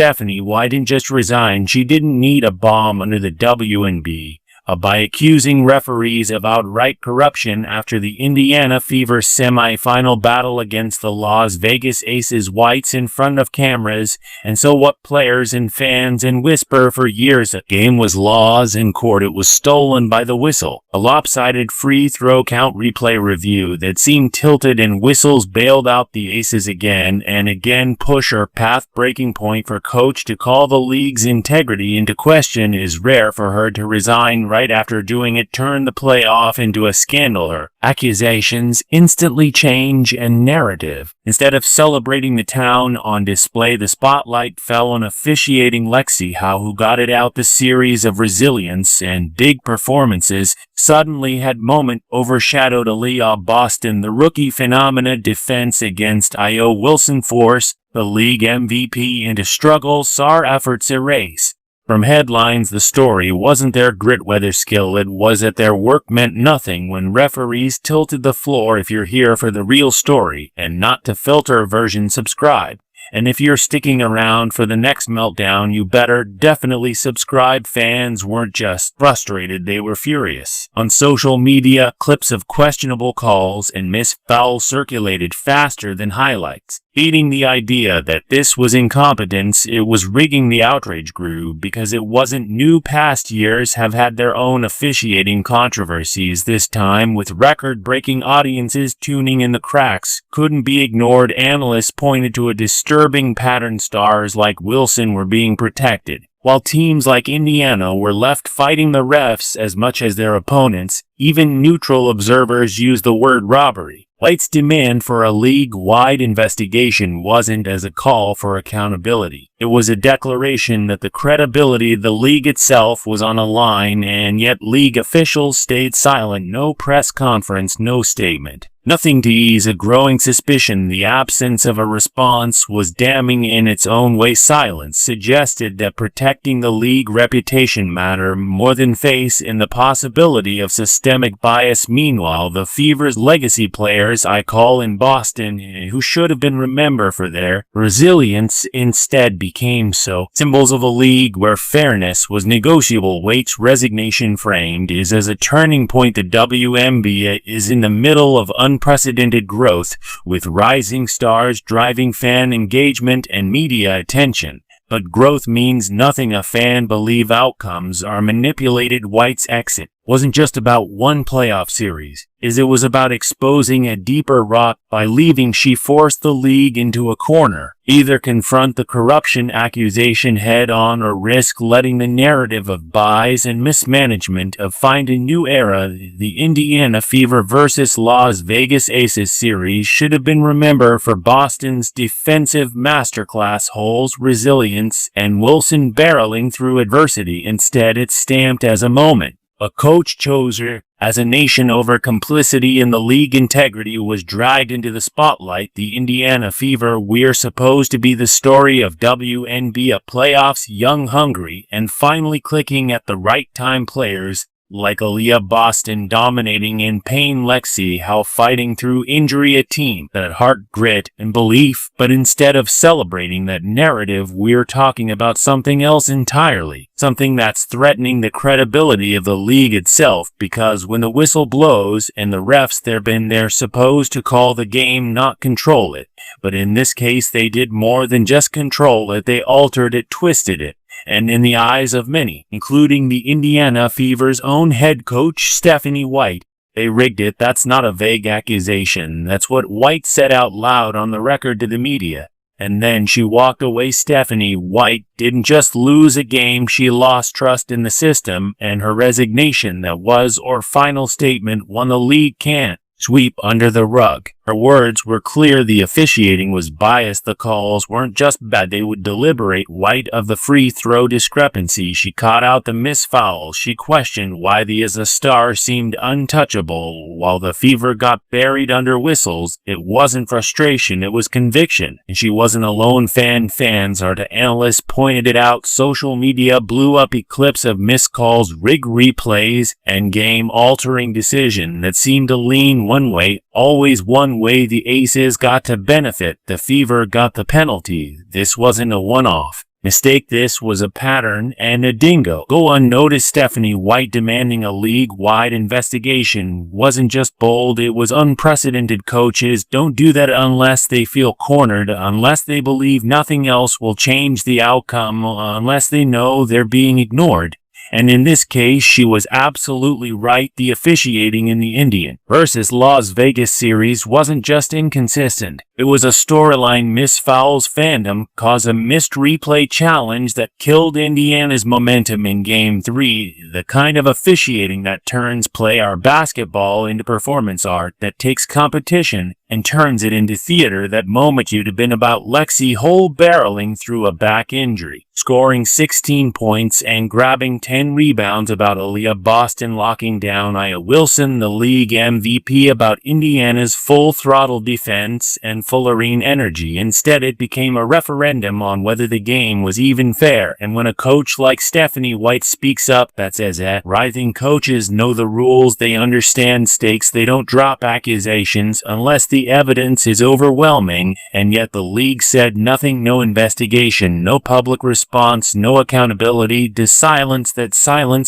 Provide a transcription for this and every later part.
Stephanie White didn't just resign, she didn't need a bomb under the WNBA by accusing referees of outright corruption after the Indiana Fever semi-final battle against the Las Vegas Aces. White's in front of cameras, and so what players and fans and whisper for years. The game was laws in court. It was stolen by the whistle. A lopsided free throw count replay review that seemed tilted, and whistles bailed out the Aces again and again. Push or path breaking point for coach to call the league's integrity into question. Is rare for her to resign right after doing it. Turn the playoff into a scandal. Her accusations instantly change and narrative. Instead of celebrating the town on display, the spotlight fell on officiating Lexi Howe, who got it out. The series of resilience and big performances suddenly had moment overshadowed Aaliyah Boston. The rookie phenomena defense against Io Wilson forced the league MVP into struggle, saw efforts erase. From headlines, the story wasn't their grit weather skill, it was that their work meant nothing when referees tilted the floor. If you're here for the real story and not to filter version, subscribe. And if you're sticking around for the next meltdown, you better definitely subscribe. Fans weren't just frustrated, they were furious. On social media, clips of questionable calls and missed fouls circulated faster than highlights, feeding the idea that this was incompetence. It was rigging. The outrage grew because it wasn't new. Past years have had their own officiating controversies, this time with record-breaking audiences tuning in. The cracks couldn't be ignored. Analysts pointed to a disturbing pattern. Stars like Wilson were being protected, while teams like Indiana were left fighting the refs as much as their opponents. Even neutral observers used the word robbery. White's demand for a league-wide investigation wasn't as a call for accountability. It was a declaration that the credibility of the league itself was on a line, and yet league officials stayed silent. No press conference, no statement. Nothing to ease a growing suspicion. The absence of a response was damning in its own way. Silence suggested that protecting the league reputation mattered more than face in the possibility of systemic bias. Meanwhile, the Fever's legacy players, I call in Boston, who should have been remembered for their resilience, instead became symbols of a league where fairness was negotiable. White's resignation framed is as a turning point. The WNBA is in the middle of unprecedented growth, with rising stars driving fan engagement and media attention. But growth means nothing if fan believe outcomes are manipulated. White's exit wasn't just about one playoff series, it was about exposing a deeper rot. By leaving, she forced the league into a corner. Either confront the corruption accusation head-on or risk letting the narrative of bias and mismanagement find a new era. The Indiana Fever versus Las Vegas Aces series should have been remembered for Boston's defensive masterclass, holes, resilience, and Wilson barreling through adversity. Instead, it's stamped as a moment a coach chose her. As a nation over complicity in the league, integrity was dragged into the spotlight. The Indiana Fever, we're supposed to be the story of WNBA playoffs, young, hungry, and finally clicking at the right time. Players like Aaliyah Boston dominating in pain, Lexi Howe fighting through injury, a team that heart, grit, and belief. But instead of celebrating that narrative, we're talking about something else entirely, something that's threatening the credibility of the league itself. Because when the whistle blows and the refs, they're supposed to call the game, not control it. But in this case, they did more than just control it, they altered it, twisted it. And in the eyes of many, including the Indiana Fever's own head coach, Stephanie White, they rigged it. That's not a vague accusation. That's what White said out loud on the record to the media. And then she walked away. Stephanie White didn't just lose a game, she lost trust in the system, and her resignation, that was her final statement, one the league can't sweep under the rug. Her words were clear. The officiating was biased. The calls weren't just bad, they would deliberate. White of the free throw discrepancy, she caught out the missed fouls. She questioned why the as a star seemed untouchable, while the Fever got buried under whistles. It wasn't frustration, it was conviction. And she wasn't alone. Fans or to analysts pointed it out. Social media blew up clips of missed calls, rigged replays, and game-altering decision that seemed to lean one way, always one way. The Aces got to benefit, the Fever got the penalty. This wasn't a one-off. Mistake this was a pattern and a dingo. Go unnoticed. Stephanie White demanding a league-wide investigation wasn't just bold, it was unprecedented. Coaches don't do that unless they feel cornered, unless they believe nothing else will change the outcome, unless they know they're being ignored. And in this case, she was absolutely right. The officiating in the Indian versus Las Vegas series wasn't just inconsistent. It was a storyline. Miss Fowles fandom caused a missed replay challenge that killed Indiana's momentum in Game 3, the kind of officiating that turns play or basketball into performance art, that takes competition and turns it into theater. That moment you'd have been about Lexi Hole barreling through a back injury, scoring 16 points and grabbing 10 rebounds, about Aaliyah Boston locking down Aya Wilson, the league MVP, about Indiana's full-throttle defense and full-arena energy. Instead, it became a referendum on whether the game was even fair. And when a coach like Stephanie White speaks up, that says that. Rising coaches know the rules, they understand stakes, they don't drop accusations unless the evidence is overwhelming. And yet the league said nothing. No investigation, no public response, no accountability. The silence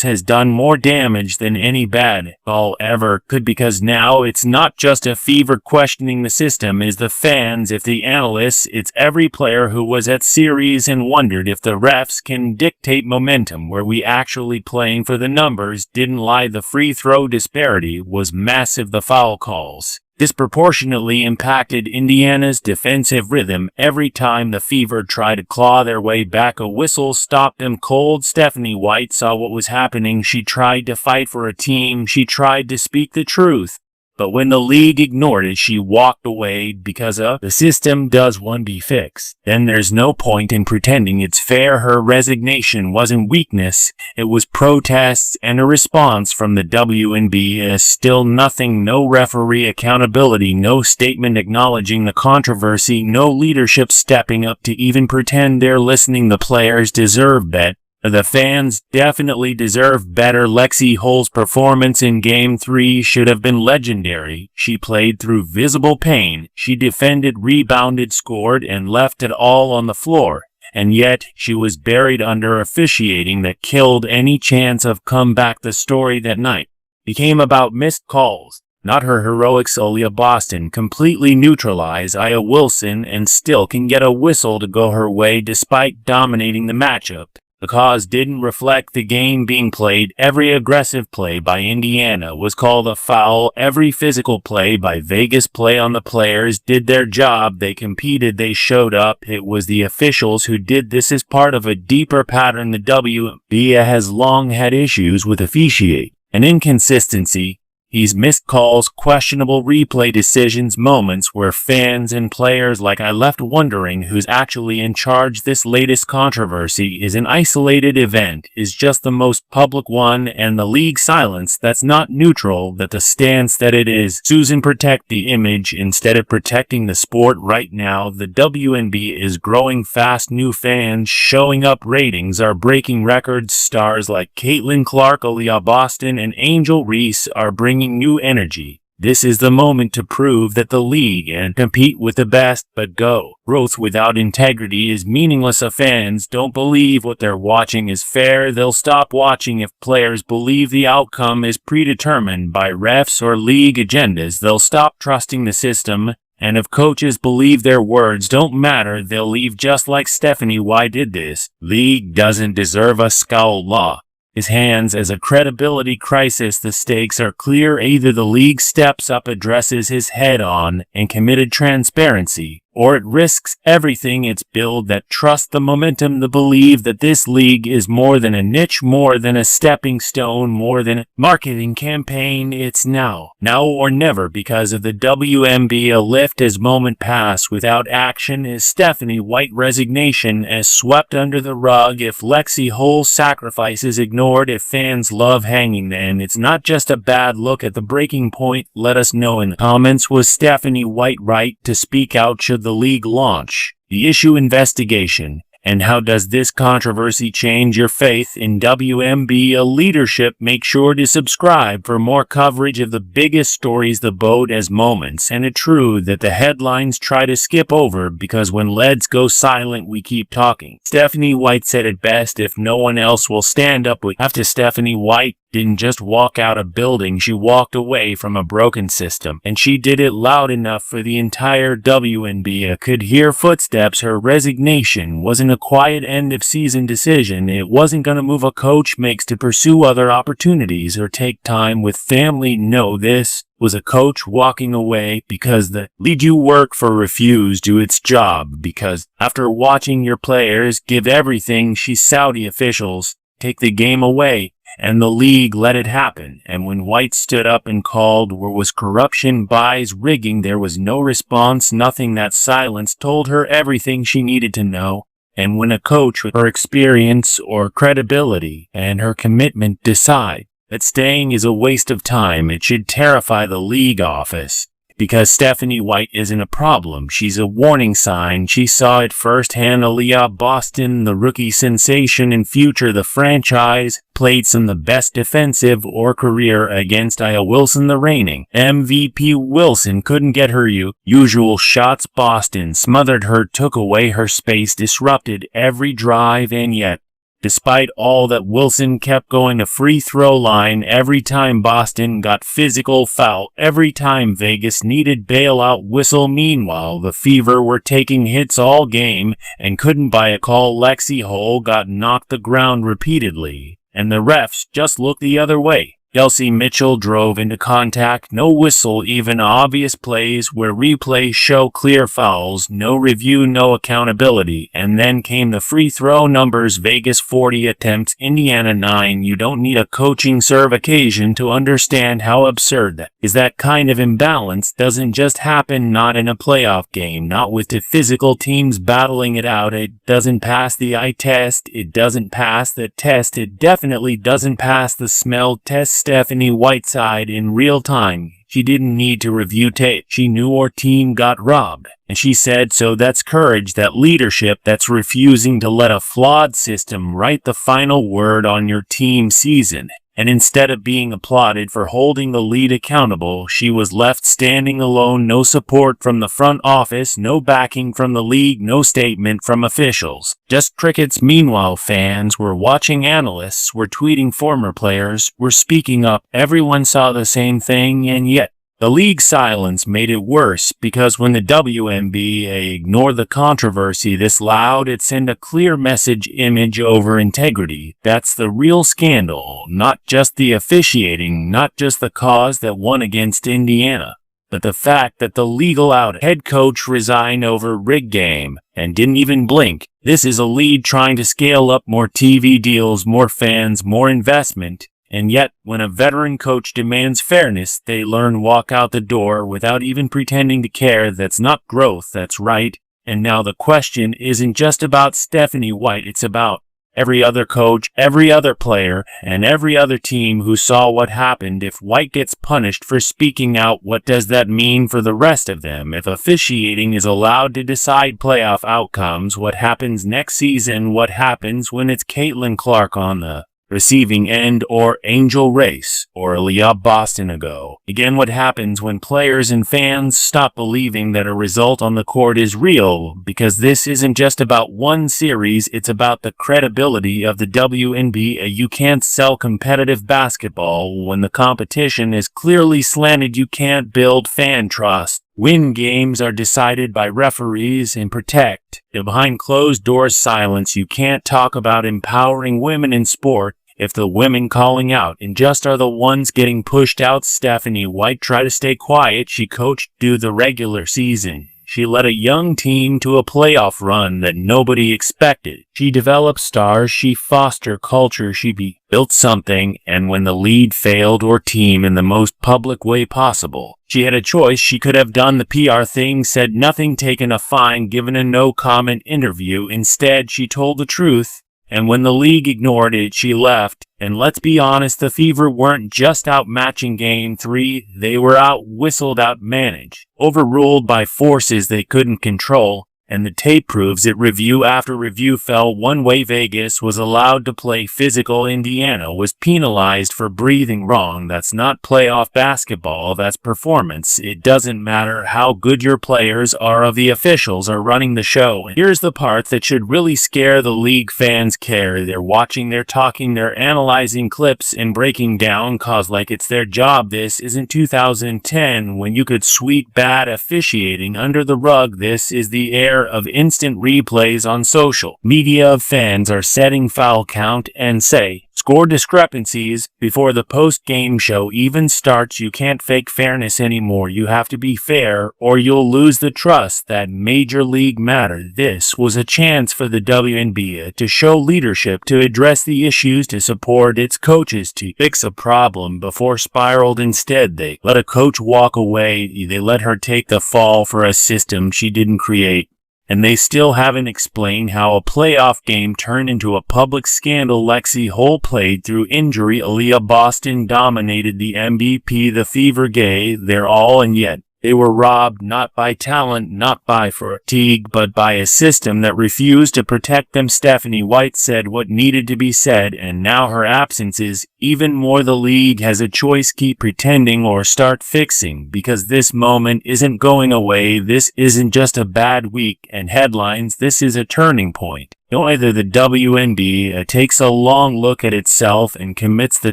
has done more damage than any bad call ever could, because now it's not just a fever questioning the system, is the fans, if the analysts, it's every player who was at series and wondered if the refs can dictate momentum. Were we actually playing for the numbers? Didn't lie. The free throw disparity was massive. The foul calls disproportionately impacted Indiana's defensive rhythm. Every time the Fever tried to claw their way back, a whistle stopped them cold. Stephanie White saw what was happening. She tried to fight for a team. She tried to speak the truth. But when the league ignored it, she walked away because the system does want to be fixed. Then there's no point in pretending it's fair. Her resignation wasn't weakness, it was protests and a response from the WNBA. Still nothing, no referee accountability, no statement acknowledging the controversy, no leadership stepping up to even pretend they're listening. The players deserve better. The fans definitely deserve better. Lexi Hole's performance in Game 3 should have been legendary. She played through visible pain. She defended, rebounded, scored, and left it all on the floor. And yet, she was buried under officiating that killed any chance of comeback. The story that night became about missed calls, not her heroics. Aaliyah Boston completely neutralized Aya Wilson and still can get a whistle to go her way despite dominating the matchup. The cause didn't reflect the game being played. Every aggressive play by Indiana was called a foul. Every physical play by Vegas play on the players did their job. They competed. They showed up. It was the officials who did this as part of a deeper pattern. The WNBA has long had issues with officiating and inconsistency. These missed calls, questionable replay decisions, moments where fans and players like I left wondering who's actually in charge. This latest controversy is an isolated event, is just the most public one, and the league silence that's not neutral, that the stance that it is. Susan, protect the image instead of protecting the sport. Right now, the WNBA is growing fast. New fans showing up, ratings are breaking records. Stars like Caitlin Clark, Aaliyah Boston, and Angel Reese are bringing new energy. This is the moment to prove that the league and compete with the best, but growth without integrity is meaningless. If fans don't believe what they're watching is fair, they'll stop watching. If players believe the outcome is predetermined by refs or league agendas, they'll stop trusting the system. And if coaches believe their words don't matter, they'll leave, just like Stephanie White did. This league doesn't deserve a scowl law his hands as a credibility crisis. The stakes are clear. Either the league steps up, addresses his head-on, and committed transparency, or it risks everything it's built. That trust the momentum, the believe that this league is more than a niche, more than a stepping stone, more than a marketing campaign. It's now or never. Because of the WNBA lift as moment pass without action, is Stephanie White resignation as swept under the rug, if Lexi Hole's sacrifice is ignored, if fans love hanging, then it's not just a bad look at the breaking point. Let us know in the comments. Was Stephanie White right to speak out? Should the league launch the issue investigation And how does this controversy change your faith in WNBA leadership? Make sure to subscribe for more coverage of the biggest stories the boat has moments, and it's true that the headlines try to skip over because when leads go silent we keep talking. Stephanie White said it best: if no one else will stand up, we have to. Stephanie White didn't just walk out a building, she walked away from a broken system. And she did it loud enough for the entire WNBA could hear footsteps. Her resignation wasn't a quiet end-of-season decision. It wasn't going to move a coach makes to pursue other opportunities or take time with family. No, this was a coach walking away because the lead you work for refused to do its job, because after watching your players give everything, Saudi officials take the game away, and the league let it happen. And when White stood up and called where was corruption, buys, rigging, there was no response, nothing. That silence told her everything she needed to know. And when a coach with her experience or credibility and her commitment decide that staying is a waste of time, it should terrify the league office. Because Stephanie White isn't a problem, she's a warning sign. She saw it firsthand. Aliyah Boston, the rookie sensation and future the franchise, played some of the best defensive or career against Aya Wilson, the reigning MVP. Wilson couldn't get her usual shots. Boston smothered her, took away her space, disrupted every drive, and yet, despite all that, Wilson kept going to free throw line every time Boston got physical, foul every time Vegas needed bailout whistle. Meanwhile, the Fever were taking hits all game and couldn't buy a call. Lexi Hull got knocked the ground repeatedly, and the refs just looked the other way. Chelsea Mitchell drove into contact, no whistle, even obvious plays where replays show clear fouls, no review, no accountability. And then came the free throw numbers: Vegas 40 attempts, Indiana 9. You don't need a coaching certification to understand how absurd that is. That kind of imbalance doesn't just happen, not in a playoff game, not with the physical teams battling it out. It doesn't pass the eye test, it doesn't pass the test, it definitely doesn't pass the smell test. Stephanie Whiteside in real time. She didn't need to review tape. She knew her team got robbed, and she said so. That's courage, that leadership, that's refusing to let a flawed system write the final word on your team season. And instead of being applauded for holding the lead accountable, she was left standing alone. No support from the front office, no backing from the league, no statement from officials. Just crickets. Meanwhile, fans were watching, analysts were tweeting, former players were speaking up. Everyone saw the same thing, and yet the league's silence made it worse, because when the WNBA ignored the controversy this loud, it sent a clear message: image over integrity. That's the real scandal, not just the officiating, not just the cause that won against Indiana, but the fact that the legal head coach resigned over rigged game and didn't even blink. This is a league trying to scale up, more TV deals, more fans, more investment. And yet, when a veteran coach demands fairness, they walk out the door without even pretending to care. That's not growth, that's right. And now the question isn't just about Stephanie White, it's about every other coach, every other player, and every other team who saw what happened. If White gets punished for speaking out, what does that mean for the rest of them? If officiating is allowed to decide playoff outcomes, what happens next season? What happens when it's Caitlin Clark on the receiving end, or Angel Race, or Aliyah Boston ago? Again, what happens when players and fans stop believing that a result on the court is real? Because this isn't just about one series, it's about the credibility of the WNBA. You can't sell competitive basketball when the competition is clearly slanted. You can't build fan trust when games are decided by referees and protect the behind closed doors silence. You can't talk about empowering women in sport if the women calling out and just are the ones getting pushed out. Stephanie White tried to stay quiet. She coached through the regular season. She led a young team to a playoff run that nobody expected. She developed stars. She fostered culture. She built something. And when the lead failed or team in the most public way possible, she had a choice. She could have done the PR thing, said nothing, taken a fine, given a no-comment interview. Instead, she told the truth. And when the league ignored it, she left. And let's be honest, the Fever weren't just outmatching Game 3, they were out-whistled, out-managed, overruled by forces they couldn't control. and the tape proves it. Review after review fell one way. Vegas was allowed to play physical. Indiana was penalized for breathing wrong. That's not playoff basketball, that's performance. It doesn't matter how good your players are, the officials are running the show. And here's the part that should really scare the league. Fans care. They're watching, they're talking, they're analyzing clips and breaking down cause like it's their job. This isn't 2010 when you could sweep bad officiating under the rug. This is the era of instant replays on social media. Fans are setting foul count and say score discrepancies before the post-game show even starts. You can't fake fairness anymore. You have to be fair or you'll lose the trust that Major League mattered. This was a chance for the WNBA to show leadership, to address the issues, to support its coaches, to fix a problem before spiraled. Instead, they let a coach walk away. They let her take the fall for a system she didn't create. And they still haven't explained how a playoff game turned into a public scandal. Lexie Hull played through injury. Aaliyah Boston dominated the MVP. The Fever gave their all, and yet they were robbed not by talent, not by fatigue, but by a system that refused to protect them. Stephanie White said what needed to be said, and now her absence is even more. The league has a choice: keep pretending or start fixing, because this moment isn't going away. This isn't just a bad week and headlines. This is a turning point. Either the WNBA takes a long look at itself and commits the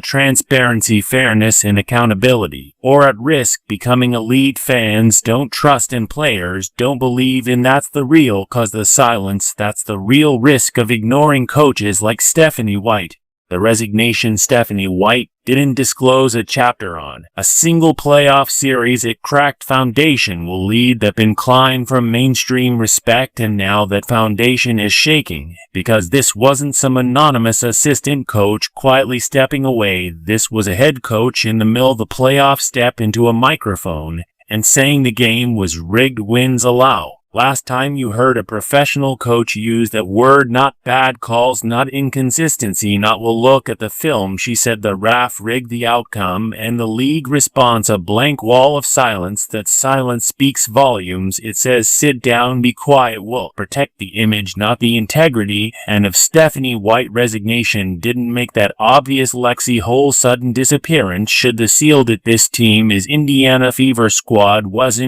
transparency, fairness, and accountability, or at risk becoming elite. Fans don't trust in players, don't believe in. That's the real cause. The silence, that's the real risk of ignoring coaches like Stephanie White. The resignation Stephanie White didn't disclose a chapter on a single playoff series. It cracked foundation will lead the incline from mainstream respect, and now that foundation is shaking because this wasn't some anonymous assistant coach quietly stepping away. This was a head coach in the middle of the playoff step into a microphone and saying the game was rigged. Wins allow. Last time you heard a professional coach use that word? Not bad calls, not inconsistency, not we'll look at the film. She said the ref rigged the outcome, and the league response a blank wall of silence. That silence speaks volumes. It says sit down, be quiet. We'll protect the image, not the integrity. And if Stephanie White resignation didn't make that obvious, Lexie Hull's sudden disappearance should the seal that this team is Indiana Fever squad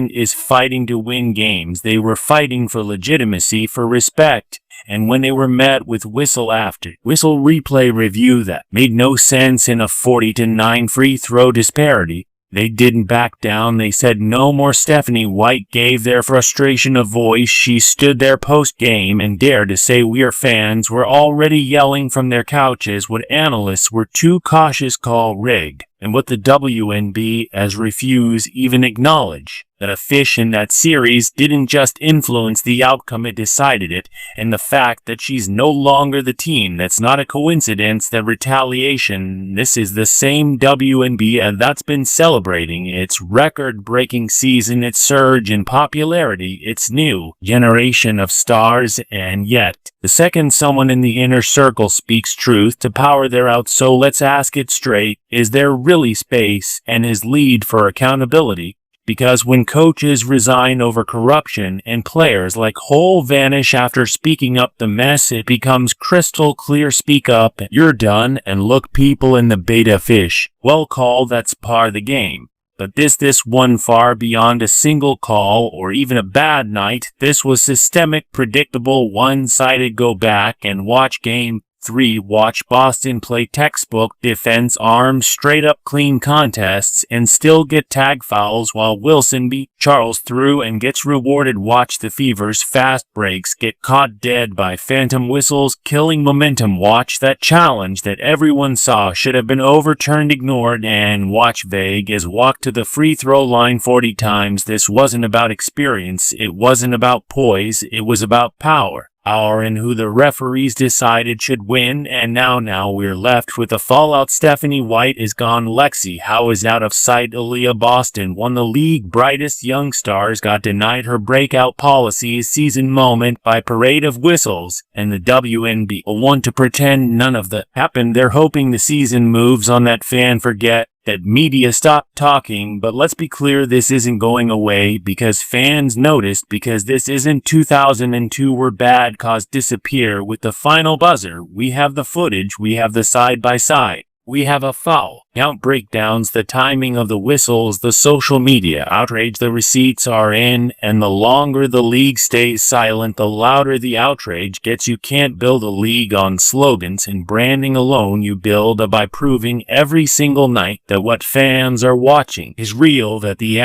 is fighting to win games. They were fighting for legitimacy, for respect, and when they were met with whistle after whistle replay review that made no sense in a 40-9 free throw disparity, they didn't back down. They said no more. Stephanie White gave their frustration a voice. She stood there post-game and dared to say we are fans were already yelling from their couches what analysts were too cautious call rigged, and what the WNBA has refused even acknowledge. That a fish in that series didn't just influence the outcome, it decided it, and the fact that she's no longer the team, that's not a coincidence. That retaliation, this is the same WNBA that's been celebrating its record-breaking season, its surge in popularity, its new generation of stars, and yet, the second someone in the inner circle speaks truth to power, they're out. So let's ask it straight, is there really space and is lead for accountability? Because when coaches resign over corruption and players like Hull vanish after speaking up the mess, it becomes crystal clear. Speak up, you're done, and look people in the beta fish. Well called, that's par the game. But this one far beyond a single call or even a bad night. This was systemic, predictable, one-sided. Go back and watch game 3. Watch Boston play textbook defense, arms straight up, clean contests, and still get tag fouls while Wilson B. Charles through and gets rewarded. Watch the Fever's fast breaks get caught dead by phantom whistles, killing momentum. Watch that challenge that everyone saw should have been overturned, ignored, and watch Vegas walk to the free throw line 40 times. This wasn't about experience, it wasn't about poise, it was about power. And who the referees decided should win, and now we're left with the fallout. Stephanie White is gone. Lexie Hull is out of sight. Aaliyah Boston, one of the league's brightest young stars, got denied her breakout policies season moment by parade of whistles, and the WNBA want to pretend none of that happened. They're hoping the season moves on. That fan forget that media stopped talking, but let's be clear, this isn't going away because fans noticed, because this isn't 2002 where bad cause disappear with the final buzzer. We have the footage, we have the side-by-side. We have a foul count breakdowns, the timing of the whistles, the social media outrage, the receipts are in, and the longer the league stays silent, the louder the outrage gets. You can't build a league on slogans and branding alone. You build by proving every single night that what fans are watching is real, that the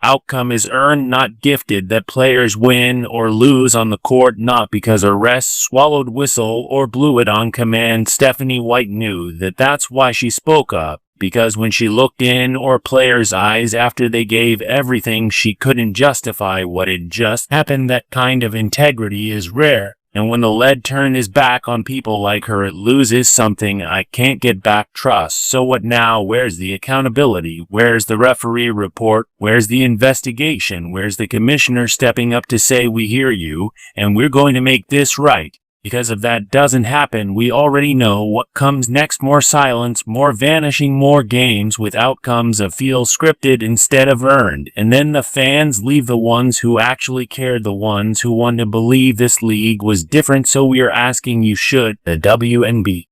outcome is earned, not gifted, that players win or lose on the court not because a ref swallowed whistle or blew it on command. Stephanie White knew that. That's why she spoke up, because when she looked in or players' eyes after they gave everything, she couldn't justify what had just happened. That kind of integrity is rare. And when the lead turn is back on people like her, it loses something. I can't get back trust. So what now? Where's the accountability? Where's the referee report? Where's the investigation? Where's the commissioner stepping up to say, we hear you, and we're going to make this right? Because if that doesn't happen, we already know what comes next. More silence, more vanishing, more games with outcomes that feel scripted instead of earned. And then the fans leave, the ones who actually cared, the ones who want to believe this league was different. So we are asking you, should the WNBA